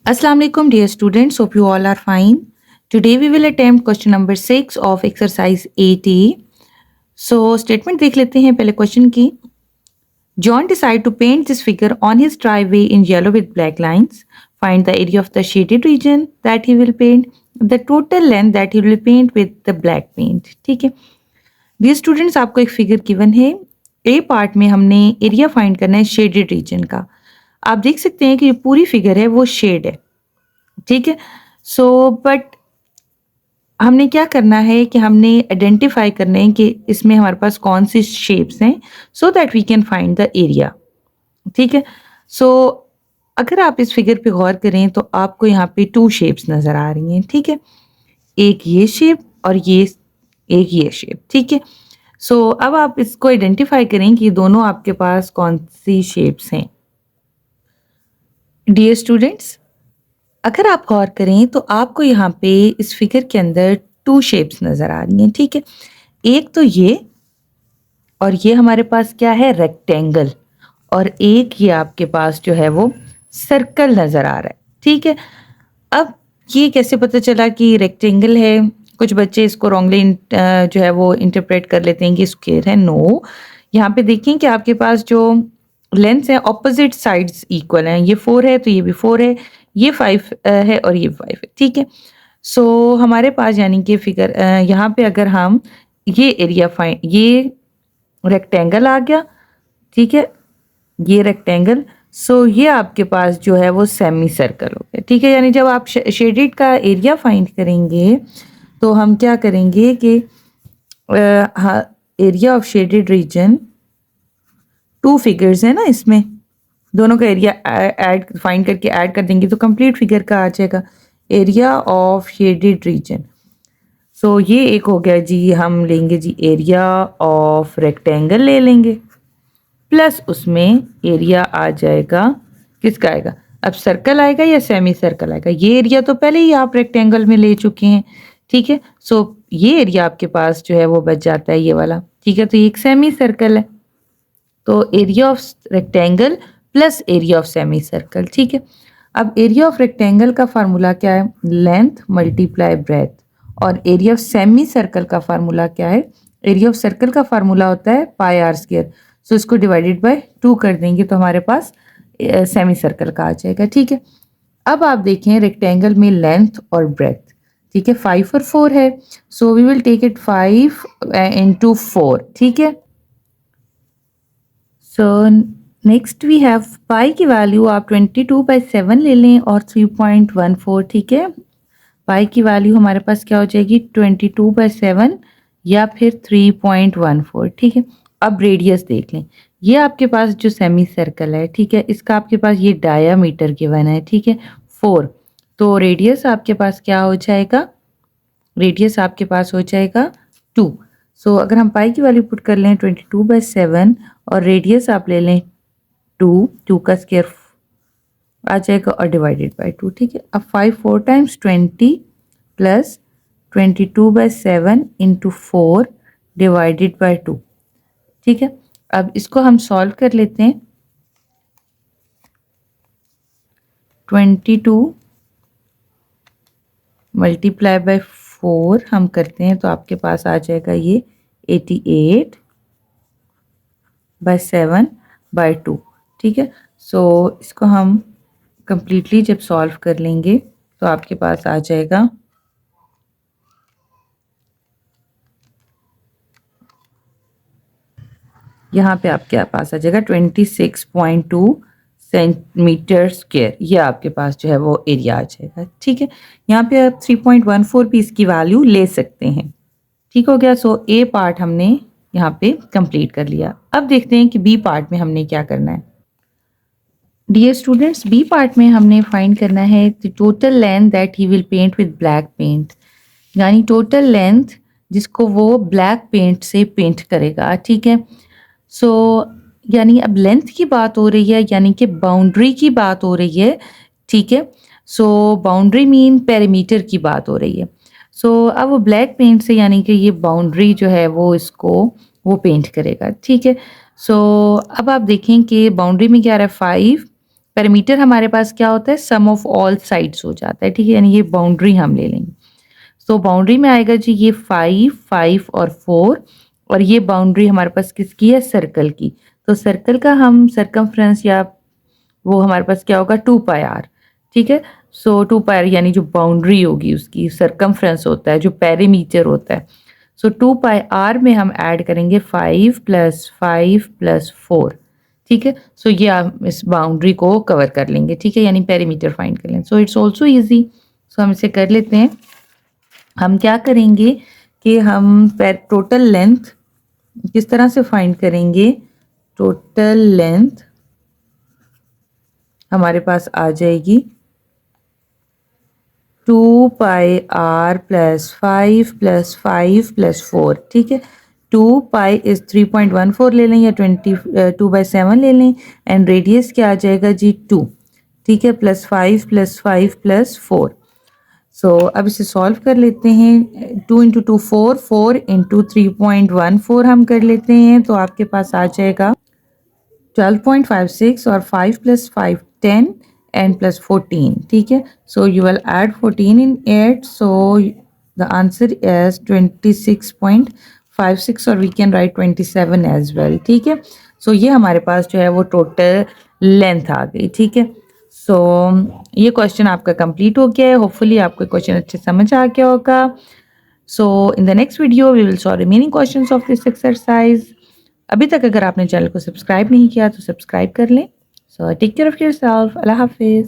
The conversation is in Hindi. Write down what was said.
Assalamu alaikum dear students, hope you all are fine. Today we will attempt question number 6 of exercise 8A. So statement देख लेते हैं पहले question की. John decided to paint this figure on his driveway in yellow with black lines. Find the area of the shaded region that he will paint, the total length that he will paint with the black paint. ठीक है. Dear students, आपको एक फिगर गिवन है. ए पार्ट में हमने एरिया फाइंड करना है शेडेड रीजन का. आप देख सकते हैं कि ये पूरी फिगर है वो शेड है. ठीक है. सो बट हमने क्या करना है कि हमने आइडेंटिफाई करना है कि इसमें हमारे पास कौन सी शेप्स हैं so that we can find the area. ठीक है. सो अगर आप इस फिगर पे गौर करें तो आपको यहाँ पे 2 शेप्स नज़र आ रही हैं. ठीक है. एक ये शेप और एक ये शेप. ठीक है. सो अब आप इसको आइडेंटिफाई करें कि दोनों आपके पास कौन सी शेप्स हैं. डियर स्टूडेंट्स, अगर आप गौर करें तो आपको यहाँ पे इस फिगर के अंदर 2 शेप्स नज़र आ रही हैं. ठीक है. एक तो ये और ये हमारे पास क्या है, रेक्टेंगल, और एक ये आपके पास जो है वो सर्कल नज़र आ रहा है. ठीक है. अब ये कैसे पता चला कि रेक्टेंगल है? कुछ बच्चे इसको रॉन्गली जो है वो इंटरप्रेट कर लेते हैं कि स्क्वायर है. नो, यहाँ पे देखें कि आपके पास जो लेंथ है ऑपोजिट साइड्स इक्वल हैं. ये 4 है तो ये भी 4 है, ये 5 है और ये 5 है. ठीक है. सो हमारे पास यानी कि फिगर यहाँ पे अगर हम ये एरिया फाइंड, ये रेक्टेंगल आ गया. ठीक है. ये रेक्टेंगल. सो ये आपके पास जो है वो सेमी सर्कल हो गया. ठीक है. यानी जब आप शेडेड का एरिया फाइंड करेंगे तो हम क्या करेंगे कि area of shaded region, 2 figures है ना, इसमें दोनों का एरिया ऐड फाइंड करके ऐड कर देंगे तो कंप्लीट फिगर का आ जाएगा एरिया ऑफ शेडेड रीजन. सो ये एक हो गया जी. हम लेंगे जी एरिया ऑफ रेक्टेंगल ले लेंगे, प्लस उसमें एरिया आ जाएगा, किसका आएगा, अब सर्कल आएगा या सेमी सर्कल आएगा. ये एरिया तो पहले ही आप रेक्टेंगल में ले चुके हैं. ठीक है. सो ये एरिया आपके पास जो है वो बच जाता है ये वाला. ठीक है. तो ये एक सेमी सर्कल है, तो area of rectangle plus area of semi circle. ठीक है. अब एरिया ऑफ रेक्टेंगल का फार्मूला क्या है, लेंथ मल्टीप्लाई ब्रेथ, और एरिया ऑफ सेमी सर्कल का फार्मूला क्या है, एरिया ऑफ सर्कल का फार्मूला होता है पाई आर स्क्वायर. सो इसको डिवाइडेड बाय 2 कर देंगे तो हमारे पास सेमी सर्कल का आ जाएगा. ठीक है. अब आप देखें रेक्टेंगल में लेंथ और ब्रेथ, ठीक है, 5 और 4 है. So we will take it 5 into 4. ठीक है. So next we have pi की वैल्यू आप 22/7 ले लें और 3.14. ठीक है. पाई की वैल्यू हमारे पास क्या हो जाएगी, 22/7 या फिर 3.14. ठीक है. अब रेडियस देख लें. ये आपके पास जो सेमी सर्कल है, ठीक है, इसका आपके पास ये डायामीटर गिवन है. ठीक है, 4. तो रेडियस आपके पास क्या हो जाएगा, रेडियस आपके पास हो जाएगा 2. सो अगर हम पाई की वैल्यू पुट कर लें 22/7 और रेडियस आप ले लें 2 का स्क्वायर आ जाएगा और डिवाइडेड बाय 2. ठीक है. अब 5 4 times 20 plus 22/7 into 4 divided by 2. ठीक है. अब इसको हम सॉल्व कर लेते हैं. 22 मल्टीप्लाई बाय 4 हम करते हैं तो आपके पास आ जाएगा ये 88/7/2. ठीक है. सो इसको हम कंप्लीटली जब सॉल्व कर लेंगे तो आपके पास आ जाएगा यहाँ पे आपके पास आ जाएगा 26.2 सेंटीमीटर स्क्वायर. ये आपके पास जो है वो एरिया आ जाएगा. ठीक है. यहाँ पे आप 3.14 भी इसकी वैल्यू ले सकते हैं. ठीक हो गया. सो ए पार्ट हमने यहाँ पे कंप्लीट कर लिया. अब देखते हैं कि बी पार्ट में हमने क्या करना है. डियर स्टूडेंट्स, बी पार्ट में हमने फाइंड करना है total length that he will paint with black paint, यानी टोटल लेंथ जिसको वो ब्लैक पेंट से पेंट करेगा. ठीक है. सो यानी अब लेंथ की बात हो रही है, यानी कि बाउंड्री की बात हो रही है. ठीक है. सो बाउंड्री मीन पेरीमीटर की बात हो रही है. सो अब वो ब्लैक पेंट से यानी कि ये बाउंड्री जो है वो इसको वो पेंट करेगा. ठीक है. सो अब आप देखें कि बाउंड्री में क्या आ रहा है, 5. पेरीमीटर हमारे पास क्या होता है, सम ऑफ ऑल साइड्स हो जाता है, ठीक है, यानी ये बाउंड्री हम ले लेंगे। सो बाउंड्री में आएगा जी ये 5, 5 और 4, और ये बाउंड्री हमारे पास किसकी है, सर्कल की। तो सर्कल का हम सरकमफ्रेंस या वो हमारे पास क्या होगा, 2πr, ठीक है। सो 2πr यानी जो बाउंड्री होगी उसकी सरकमफ्रेंस होता है, जो पेरीमीटर होता है। सो 2πr में हम ऐड करेंगे 5 + 5 + 4, ठीक है। सो ये आप इस बाउंड्री को कवर कर लेंगे, ठीक है, यानी पेरीमीटर फाइंड कर लेंगे। So it's also easy. So हम इसे कर लेते हैं। हम क्या करेंगे कि हम टोटल लेंथ किस तरह से फाइंड करेंगे, टोटल लेंथ हमारे पास आ जाएगी 2πr + 5 + 5 + 4, ठीक है। 2π इज 3.14 ले लें या 2/7 ले लें, एंड रेडियस क्या आ जाएगा जी 2, ठीक है, +5 + 5 + 4। सो अब इसे सॉल्व कर लेते हैं। 2 × 2 4, 4 × 3.14 हम कर लेते हैं, तो आपके पास आ जाएगा 12.56 और 5 + 5 10 and plus 14, ठीक है। So you will add 14 in it, so the answer is 26.56 और we can write 27 as well, ठीक है। So ये हमारे पास जो है वो टोटल लेंथ आ गई, ठीक है। सो ये क्वेश्चन आपका कंप्लीट हो गया है। होपफुली आपको क्वेश्चन अच्छे समझ आ गया होगा। So in the next video we will solve remaining questions of this exercise. अभी तक अगर आपने चैनल को सब्सक्राइब नहीं किया तो सब्सक्राइब कर लें। So take care of yourself. अल्लाह हाफिज़।